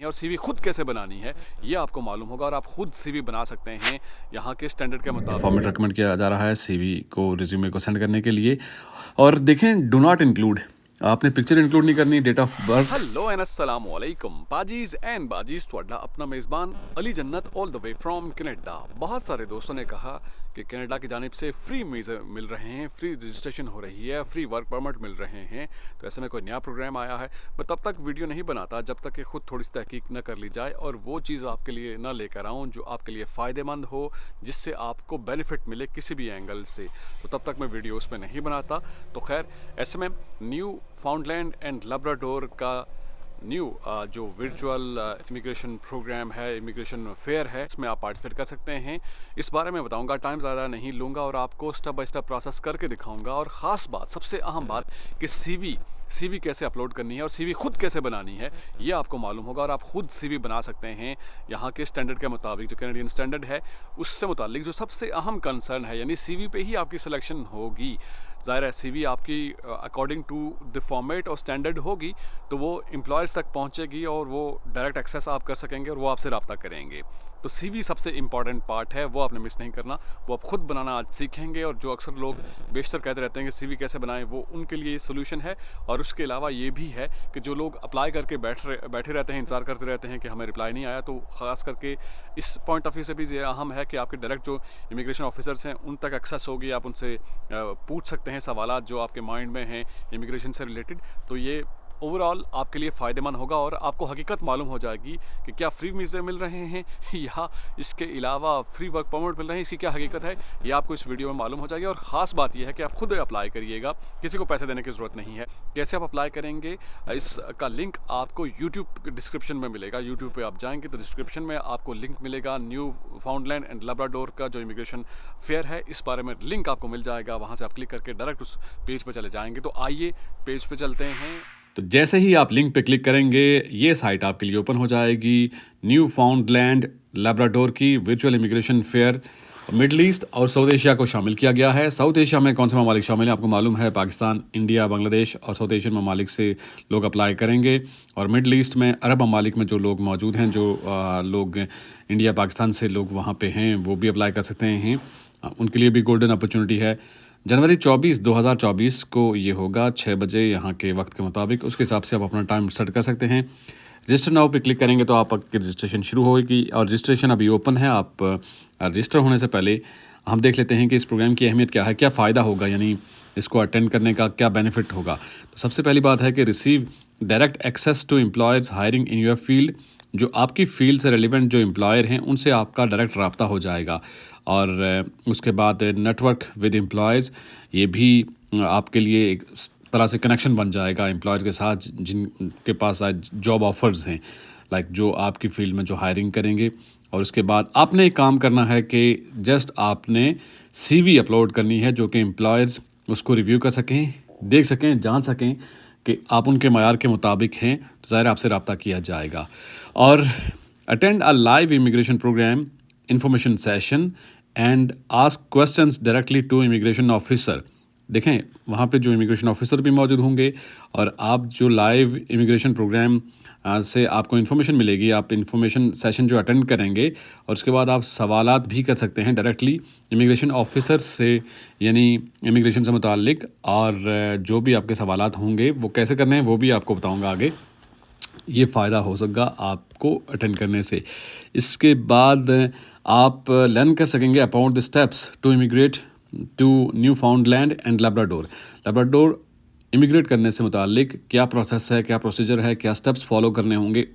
और सीवी खुद कैसे बनानी है ये आपको मालूम होगा और आप खुद सीवी बना सकते हैं यहाँ के स्टैंडर्ड के मुताबिक। फॉर्मेट रिकमेंड किया जा रहा है सीवी को रिज्यूमे को सेंड करने के लिए। और देखें, डू नॉट इंक्लूड, आपने पिक्चर इंक्लूड नहीं करनी, date of birth. Hello and अस्सलाम वालेकुम पाजीज एंड बाजीज, ਤੁਹਾਡਾ अपना मेज़बान अली जन्नत all the way from Canada. बहुत सारे दोस्तों ने कहा कि कनाडा की जानिब से फ्री वीज़ा मिल रहे हैं, फ्री रजिस्ट्रेशन हो रही है, फ्री वर्क परमिट मिल रहे हैं, तो ऐसे में कोई नया प्रोग्राम आया है। मैं तब तक वीडियो नहीं बनाता जब तक कि खुद थोड़ी सी तहकीक न कर ली जाए और वो चीज़ आपके लिए ना लेकर आऊँ जो आपके लिए फ़ायदेमंद हो, जिससे आपको बेनिफिट मिले किसी भी एंगल से, तो तब तक मैं वीडियो उस पर नहीं बनाता। तो खैर, ऐसे में न्यू फाउंडलैंड एंड लैब्राडोर का न्यू जो वर्चुअल इमिग्रेशन प्रोग्राम है, इमिग्रेशन फेयर है, इसमें आप पार्टिसिपेट कर सकते हैं। इस बारे में बताऊंगा, टाइम ज़्यादा नहीं लूँगा और आपको स्टेप बाय स्टेप प्रोसेस करके दिखाऊंगा। और ख़ास बात, सबसे अहम बात कि सीवी कैसे अपलोड करनी है और सीवी खुद कैसे बनानी है ये आपको मालूम होगा और आप खुद सीवी बना सकते हैं यहाँ के स्टैंडर्ड के मुताबिक, जो कैनेडियन स्टैंडर्ड है उससे मुतालिक जो सबसे अहम कंसर्न है, यानी सीवी पे ही आपकी सिलेक्शन होगी। ज़ाहिर है सीवी आपकी अकॉर्डिंग टू द फॉर्मेट और स्टैंडर्ड होगी तो वो एम्प्लॉयर्स तक पहुँचेगी और वो डायरेक्ट एक्सेस आप कर सकेंगे और वो आपसे रब्ता करेंगे। तो सीवी सबसे इम्पॉर्टेंट पार्ट है, वो आपने मिस नहीं करना, वो आप खुद बनाना आज सीखेंगे। और जो अक्सर लोग बेशतर कहते रहते हैं कि सीवी कैसे बनाएं, वो उनके लिए सोल्यूशन है। और उसके अलावा ये भी है कि जो लोग अप्लाई करके बैठे रहते हैं, इंतज़ार करते रहते हैं कि हमें रिप्लाई नहीं आया, तो ख़ास करके इस पॉइंट ऑफ व्यू से भी ये अहम है कि आपके डायरेक्ट जो इमिग्रेशन ऑफिसर्स हैं उन तक एक्सेस होगी, आप उनसे पूछ सकते हैं सवालात जो आपके माइंड में हैं इमिग्रेशन से रिलेटेड। तो ये ओवरऑल आपके लिए फ़ायदेमंद होगा और आपको हकीकत मालूम हो जाएगी कि क्या फ्री वीज़े मिल रहे हैं या इसके अलावा फ्री वर्क परमिट मिल रहे हैं, इसकी क्या हकीकत है ये आपको इस वीडियो में मालूम हो जाएगी। और ख़ास बात यह है कि आप खुद अप्लाई करिएगा, किसी को पैसे देने की ज़रूरत नहीं है। कैसे आप अप्लाई करेंगे, इसका लिंक आपको यूट्यूब डिस्क्रिप्शन में मिलेगा। यूट्यूब पर आप जाएंगे तो डिस्क्रिप्शन में आपको लिंक मिलेगा न्यू फाउंडलैंड एंड लैब्राडोर का जो इमिग्रेशन फेयर है, इस बारे में लिंक आपको मिल जाएगा। वहाँ से आप क्लिक करके डायरेक्ट उस पेज पर चले जाएंगे। तो आइए पेज पर चलते हैं। तो जैसे ही आप लिंक पे क्लिक करेंगे ये साइट आपके लिए ओपन हो जाएगी, न्यू फाउंडलैंड लैब्राडोर की virtual immigration fair. Middle east और साउथ एशिया को शामिल किया गया है। साउथ एशिया में कौन से ममालिक शामिल हैं आपको मालूम है, पाकिस्तान, इंडिया, बांग्लादेश और साउथ एशियन ममालिक से लोग अप्लाई करेंगे। और मिडल ईस्ट में अरब ममालिक में जो लोग मौजूद हैं, जो लोग इंडिया पाकिस्तान से लोग वहाँ पे हैं, वो भी अप्लाई कर सकते हैं। उनके लिए भी गोल्डन अपॉर्चुनिटी है। जनवरी 24, 2024 को ये होगा 6 बजे यहाँ के वक्त के मुताबिक। उसके हिसाब से आप अपना टाइम सेट कर सकते हैं। रजिस्टर नाउ पे क्लिक करेंगे तो आपकी रजिस्ट्रेशन शुरू होगी और रजिस्ट्रेशन अभी ओपन है। आप रजिस्टर होने से पहले हम देख लेते हैं कि इस प्रोग्राम की अहमियत क्या है, क्या फ़ायदा होगा, यानी इसको अटेंड करने का क्या बेनिफिट होगा। तो सबसे पहली बात है कि receive direct access to employers hiring in your field. जो आपकी फील्ड से रेलिवेंट जो एम्प्लॉयर हैं उनसे आपका डायरेक्ट रब्ता हो जाएगा। और उसके बाद नेटवर्क विद एम्प्लॉयज़, ये भी आपके लिए एक तरह से कनेक्शन बन जाएगा एम्प्लॉयर के साथ जिनके पास आज जॉब ऑफर्स हैं, लाइक जो आपकी फील्ड में जो हायरिंग करेंगे। और उसके बाद आपने एक काम करना है कि जस्ट आपने सीवी अपलोड करनी है जो कि एम्प्लॉयर्स उसको रिव्यू कर सकें, देख सकें, जान सकें कि आप उनके मयार के मुताबिक हैं, तो ज़ाहिर आपसे रब्ता किया जाएगा। और attend a live immigration program information session and ask questions directly to immigration officer. देखें, वहाँ पे जो इमिग्रेशन ऑफिसर भी मौजूद होंगे और आप जो लाइव इमिग्रेशन प्रोग्राम से आपको इन्फॉर्मेशन मिलेगी, आप इन्फॉर्मेशन सेशन जो अटेंड करेंगे और उसके बाद आप सवालात भी कर सकते हैं डायरेक्टली इमिग्रेशन ऑफिसर से, यानी इमिग्रेशन से मुताल्लिक। और जो भी आपके सवालात होंगे वो कैसे करने हैं वो भी आपको बताऊँगा आगे। ये फ़ायदा हो सकेगा आपको अटेंड करने से। इसके बाद आप लर्न कर सकेंगे about the steps to immigrate to Newfoundland and Labrador. Labrador immigrate करने से मुतालिक क्या प्रोसेस है, क्या प्रोसीजर है, क्या स्टेप्स फॉलो करने होंगे,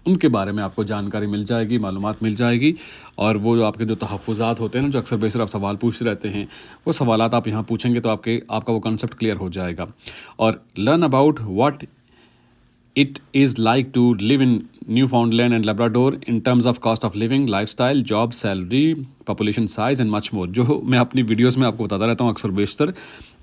उनके बारे में आपको जानकारी मिल जाएगी, मालूमात मिल जाएगी। और वो जो आपके जो तहफ़्फ़ुज़ात होते हैं ना, जो अक्सर बेशर आप सवाल पूछते रहते हैं, वो सवालात आप यहाँ पूछेंगे तो आपका वो कंसेप्ट क्लियर हो जाएगा। और learn about what it is like to live in Newfoundland and Labrador in terms of cost of living, lifestyle, job, salary, population size and much more। जो मैं अपनी वीडियोस में आपको बताता रहता हूँ अक्सर बेशतर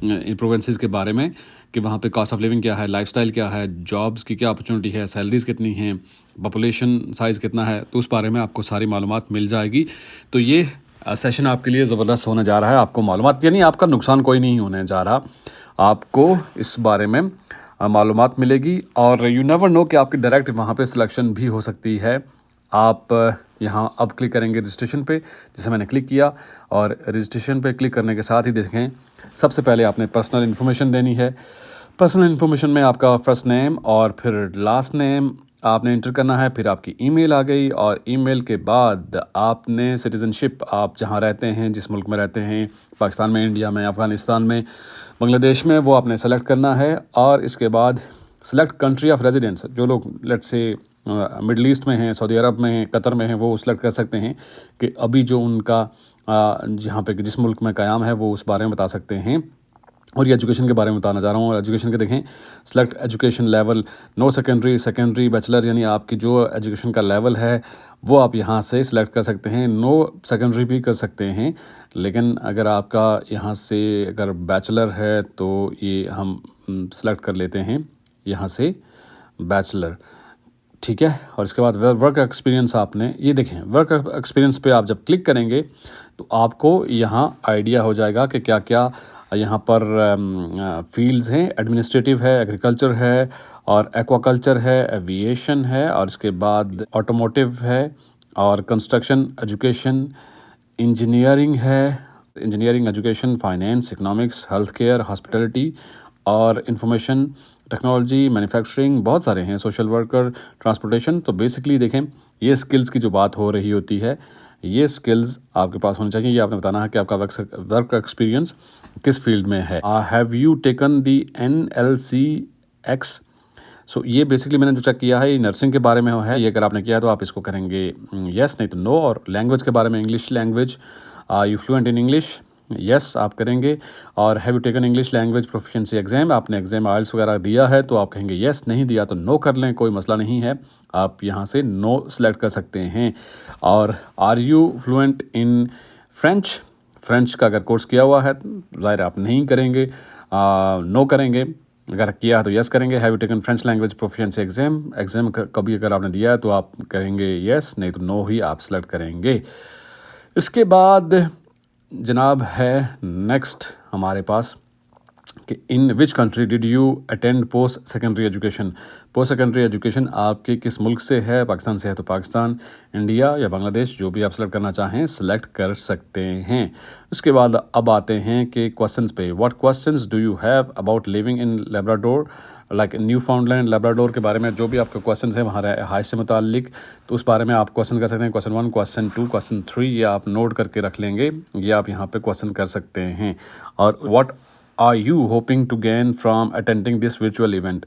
इन प्रोविंसेस के बारे में कि वहाँ पे कॉस्ट ऑफ लिविंग क्या है, लाइफस्टाइल क्या है, जॉब्स की क्या अपॉर्चुनिटी है, सैलरीज़ कितनी हैं, पॉपुलेशन साइज़ कितना है, तो उस बारे में आपको सारी मालूमात मिल जाएगी। तो ये सेशन आपके लिए ज़बरदस्त होने जा रहा है। आपको मालूमात, यानी आपका नुकसान कोई नहीं होने जा रहा। आपको इस बारे में मालूमात मिलेगी। और यू नेवर नो कि आपकी डायरेक्ट वहाँ पे सिलेक्शन भी हो सकती है। आप यहाँ अब क्लिक करेंगे रजिस्ट्रेशन पे, जैसे मैंने क्लिक किया, और रजिस्ट्रेशन पे क्लिक करने के साथ ही देखें सबसे पहले आपने पर्सनल इन्फॉर्मेशन देनी है। पर्सनल इन्फॉर्मेशन में आपका फर्स्ट नेम और फिर लास्ट नेम आपने इंटर करना है। फिर आपकी ईमेल आ गई, और ईमेल के बाद आपने सिटीज़नशिप, आप जहाँ रहते हैं, जिस मुल्क में रहते हैं, पाकिस्तान में, इंडिया में, अफ़गानिस्तान में, बांग्लादेश में, वो आपने सेलेक्ट करना है। और इसके बाद सेलेक्ट कंट्री ऑफ रेजिडेंस, जो लोग लेट्स से मिडल ईस्ट में हैं, सऊदी अरब में हैं, कतर में हैं, वो सेलेक्ट कर सकते हैं कि अभी जो उनका जहाँ पे जिस मुल्क में क़याम है वो उस बारे में बता सकते हैं। और ये एजुकेशन के बारे में बताना चाह रहा हूँ। और एजुकेशन के देखें, select education level, no secondary, bachelor, यानी आपकी जो एजुकेशन का लेवल है वो आप यहाँ से सिलेक्ट कर सकते हैं। नो सेकेंडरी भी कर सकते हैं, लेकिन अगर आपका यहाँ से अगर बैचलर है तो ये हम सेलेक्ट कर लेते हैं यहाँ से बैचलर, ठीक है। और इसके बाद वर्क एक्सपीरियंस, आपने ये देखें वर्क एक्सपीरियंस पे आप जब क्लिक करेंगे तो आपको यहाँ आइडिया हो जाएगा कि क्या क्या यहाँ पर फील्ड्स हैं। एडमिनिस्ट्रेटिव है, एग्रीकल्चर है, और एक्वाकल्चर है, एविएशन है, और इसके बाद ऑटोमोटिव है, और कंस्ट्रक्शन, एजुकेशन, इंजीनियरिंग है, engineering, education, finance, economics, health care, hospitality, और इंफॉर्मेशन टेक्नोलॉजी, मैन्युफैक्चरिंग, बहुत सारे हैं, सोशल वर्कर, ट्रांसपोर्टेशन। तो बेसिकली देखें, ये स्किल्स की जो बात हो रही होती है, ये स्किल्स आपके पास होनी चाहिए। ये आपने बताना है कि आपका वर्क एक्सपीरियंस किस फील्ड में है। Have you taken the NLCX? सो ये बेसिकली मैंने जो चेक किया है ये नर्सिंग के बारे में है। ये अगर आपने किया है तो आप इसको करेंगे येस, नहीं तो नो। और लैंग्वेज के बारे में, English language, you fluent in English, yes आप करेंगे। और have you taken English language proficiency exam, आपने एग्जाम आइल्स वगैरह दिया है तो आप कहेंगे यस, नहीं दिया तो नो कर लें, कोई मसला नहीं है, आप यहाँ से नो सेलेक्ट कर सकते हैं। और are you fluent in French? French का अगर कोर्स किया हुआ है तो ज़ाहिर आप नहीं करेंगे, नो करेंगे। अगर किया है तो यस करेंगे। Have you taken French language proficiency exam कभी अगर आपने दिया है तो आप कहेंगे यस, नहीं तो नो ही आप सेलेक्ट करेंगे। इसके बाद जनाब है नेक्स्ट हमारे पास कि in which country did you attend post secondary education? Post secondary education आपके किस मुल्क से है? पाकिस्तान से है तो पाकिस्तान, इंडिया या बांग्लादेश, जो भी आप सेलेक्ट करना चाहें सेलेक्ट कर सकते हैं। उसके बाद अब आते हैं कि क्वेश्चंस पे। What questions do you have about living in Labrador, like new फाउंडलैंड, Labrador के बारे में जो भी आपके क्वेश्चंस हैं वहाँ हाइट से मुतालिक, तो उस बारे में आप क्वेश्चन कर सकते हैं। क्वेश्चन 1, क्वेश्चन 2, क्वेश्चन 3, ये आप नोट करके रख लेंगे, ये आप यहाँ पे क्वेश्चन कर सकते हैं। और what are you hoping to gain from attending this virtual event?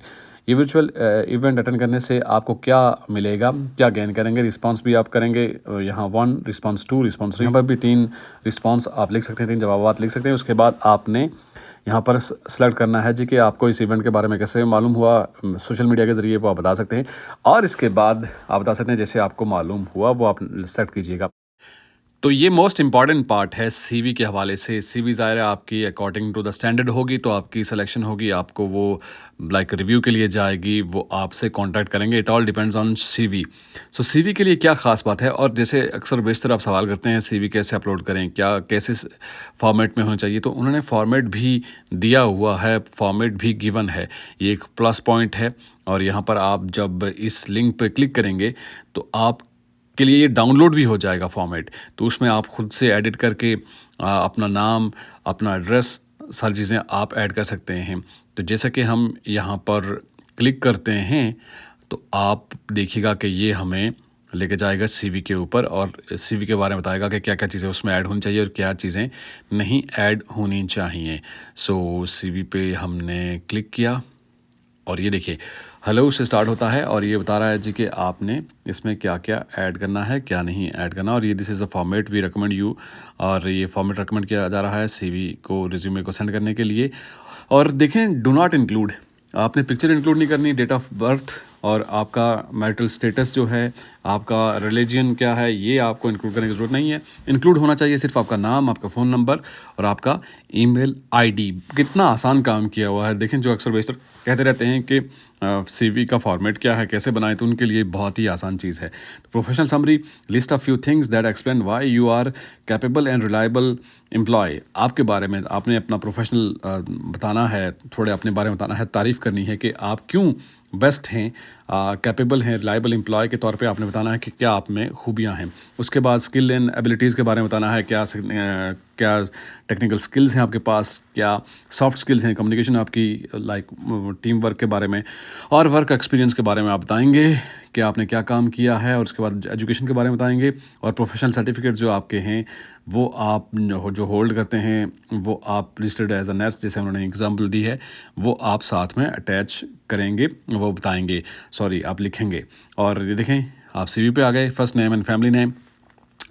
ये वर्चुअल इवेंट अटेंड करने से आपको क्या मिलेगा, क्या गेन करेंगे? रिस्पांस भी आप करेंगे यहाँ 1, रिस्पांस 2, रिस्पांस 3, यहाँ पर भी 3 रिस्पांस आप लिख सकते हैं, 3 जवाबात लिख सकते हैं। उसके बाद आपने यहाँ पर सेलेक्ट करना है जी कि आपको इस इवेंट के बारे में कैसे मालूम हुआ, सोशल मीडिया के ज़रिए वो आप बता सकते हैं। और इसके बाद आप बता सकते हैं जैसे आपको मालूम हुआ वो आप सेलेक्ट कीजिएगा। तो ये मोस्ट इंपॉर्टेंट पार्ट है सीवी के हवाले से। सीवी ज़ाहिर है आपकी अकॉर्डिंग टू द स्टैंडर्ड होगी, तो आपकी सिलेक्शन होगी, आपको वो लाइक रिव्यू के लिए जाएगी, वो आपसे कांटेक्ट करेंगे। It all depends on CV. So CV के लिए क्या ख़ास बात है? और जैसे अक्सर बेशतर आप सवाल करते हैं सीवी कैसे अपलोड करें, क्या कैसे फॉर्मेट में होना चाहिए, तो उन्होंने फॉर्मेट भी दिया हुआ है, फॉर्मेट भी गिवन है, ये एक प्लस पॉइंट है। और यहाँ पर आप जब इस लिंक पर क्लिक करेंगे तो आप के लिए ये डाउनलोड भी हो जाएगा फॉर्मेट, तो उसमें आप खुद से एडिट करके अपना नाम, अपना एड्रेस, सारी चीज़ें आप ऐड कर सकते हैं। तो जैसा कि हम यहाँ पर क्लिक करते हैं तो आप देखिएगा कि ये हमें लेके जाएगा सीवी के ऊपर, और सीवी के बारे में बताएगा कि क्या क्या चीज़ें उसमें ऐड होनी चाहिए और क्या चीज़ें नहीं ऐड होनी चाहिए। सो सीवी पे हमने क्लिक किया और ये देखिए हेलो से स्टार्ट होता है और ये बता रहा है जी कि आपने इसमें क्या क्या ऐड करना है, क्या नहीं ऐड करना। और ये this is a format we recommend you, और ये फॉर्मेट रिकमेंड किया जा रहा है सीवी को, रिज्यूमे को सेंड करने के लिए। और देखें डू नॉट इंक्लूड, आपने पिक्चर इंक्लूड नहीं करनी, डेट ऑफ बर्थ और आपका मैरिटल स्टेटस जो है, आपका रिलीजन क्या है, ये आपको इंक्लूड करने की ज़रूरत नहीं है। इंक्लूड होना चाहिए सिर्फ आपका नाम, आपका फ़ोन नंबर और आपका ईमेल आईडी। कितना आसान काम किया हुआ है। देखें जो अक्सर बेशतर कहते रहते हैं कि सीवी का फॉर्मेट क्या है, कैसे बनाएं, तो उनके लिए बहुत ही आसान चीज़ है। तो professional summary, list of few things that explain why you are capable and reliable employ. आपके बारे में आपने अपना प्रोफेशनल बताना है, थोड़े अपने बारे में बताना है, तारीफ़ करनी है कि आप क्यों बेस्ट हैं, कैपेबल हैं, रिलायबल एम्प्लॉय के तौर पे आपने बताना है कि क्या आप में खूबियाँ हैं। उसके बाद स्किल एंड एबिलिटीज़ के बारे में बताना है, क्या टेक्निकल स्किल्स हैं आपके पास, क्या सॉफ्ट स्किल्स हैं, कम्युनिकेशन आपकी, लाइक टीम वर्क के बारे में, और वर्क एक्सपीरियंस के बारे में आप बताएंगे कि आपने क्या काम किया है। और उसके बाद एजुकेशन के बारे में बताएंगे, और प्रोफेशनल सर्टिफिकेट जो आपके हैं वो आप जो होल्ड करते हैं, वो आप रजिस्टर्ड एज अ नर्स, जैसे उन्होंने एग्जांपल दी है, वो आप साथ में अटैच करेंगे, वो बताएंगे, सॉरी आप लिखेंगे। और ये देखें, आप सीवी पे आ गए, first name and family name,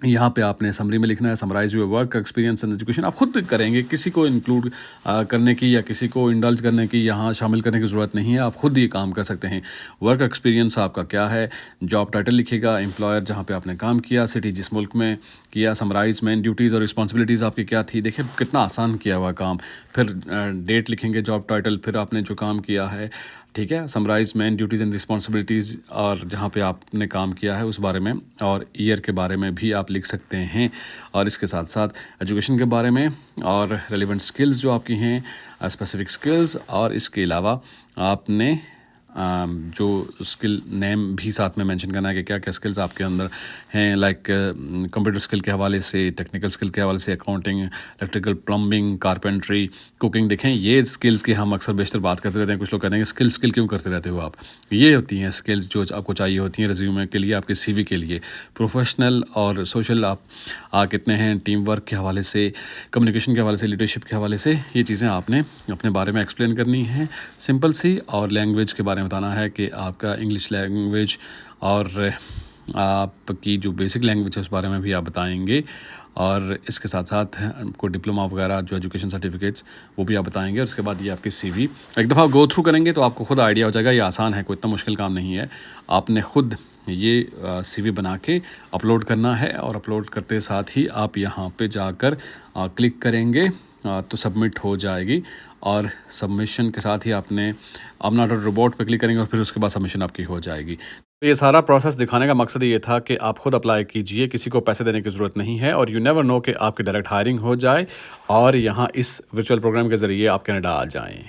यहाँ पे आपने समरी में लिखना है, summarize your work experience and education. आप खुद करेंगे, किसी को इंक्लूड करने की या किसी को इंडल्ज करने की, यहाँ शामिल करने की ज़रूरत नहीं है, आप खुद ये काम कर सकते हैं। वर्क एक्सपीरियंस आपका क्या है, जॉब टाइटल लिखिएगा, एम्प्लॉयर जहाँ पे आपने काम किया, सिटी जिस मुल्क में किया, समराइज मेन ड्यूटीज़ और रिस्पॉन्सिबिलिटीज़ आपकी क्या थी। देखिए कितना आसान किया हुआ काम। फिर डेट लिखेंगे, जॉब टाइटल, फिर आपने जो काम किया है, ठीक है, summarize main duties and responsibilities, और जहाँ पे आपने काम किया है उस बारे में, और ईयर के बारे में भी आप लिख सकते हैं। और इसके साथ साथ एजुकेशन के बारे में और रेलिवेंट स्किल्स जो आपकी हैं, स्पेसिफिक स्किल्स, और इसके अलावा आपने जो स्किल नेम भी साथ में मेंशन करना है कि क्या क्या स्किल्स आपके अंदर हैं, लाइक कंप्यूटर स्किल के हवाले से, टेक्निकल स्किल के हवाले से, accounting, electrical, plumbing, carpentry, cooking. देखें ये स्किल्स की हम अक्सर बेशतर बात करते रहते हैं। कुछ लोग कहते हैं कि स्किल क्यों करते रहते हो आप। ये होती हैं स्किल्स जो आपको चाहिए होती हैं रिज्यूमे के लिए, आपके सीवी के लिए। प्रोफेशनल और सोशल आप कितने हैं, टीम वर्क के हवाले से, कम्युनिकेशन के हवाले से, लीडरशिप के हवाले से, ये चीज़ें आपने अपने बारे में एक्सप्लेन करनी है, सिंपल सी। और लैंग्वेज के बारे में बताना है कि आपका इंग्लिश लैंग्वेज और आपकी जो बेसिक लैंग्वेज है उस बारे में भी आप बताएंगे। और इसके साथ साथ आपको डिप्लोमा वगैरह जो एजुकेशन सर्टिफिकेट्स वो भी आप बताएंगे। और उसके बाद ये आपकी सीवी एक दफ़ा गो थ्रू करेंगे तो आपको खुद आइडिया हो जाएगा, ये आसान है, कोई इतना मुश्किल काम नहीं है। आपने खुद ये सीवी बना के अपलोड करना है, और अपलोड करते साथ ही आप यहाँ पे जाकर क्लिक करेंगे तो सबमिट हो जाएगी। और सबमिशन के साथ ही आपने अब नॉट अ रोबोट पे क्लिक करेंगे, और फिर उसके बाद सबमिशन आपकी हो जाएगी। तो ये सारा प्रोसेस दिखाने का मकसद ये था कि आप खुद अप्लाई कीजिए, किसी को पैसे देने की ज़रूरत नहीं है, और यू नेवर नो कि आपकी डायरेक्ट हायरिंग हो जाए और यहाँ इस वर्चुअल प्रोग्राम के ज़रिए आप कनाडा आ जाएँ।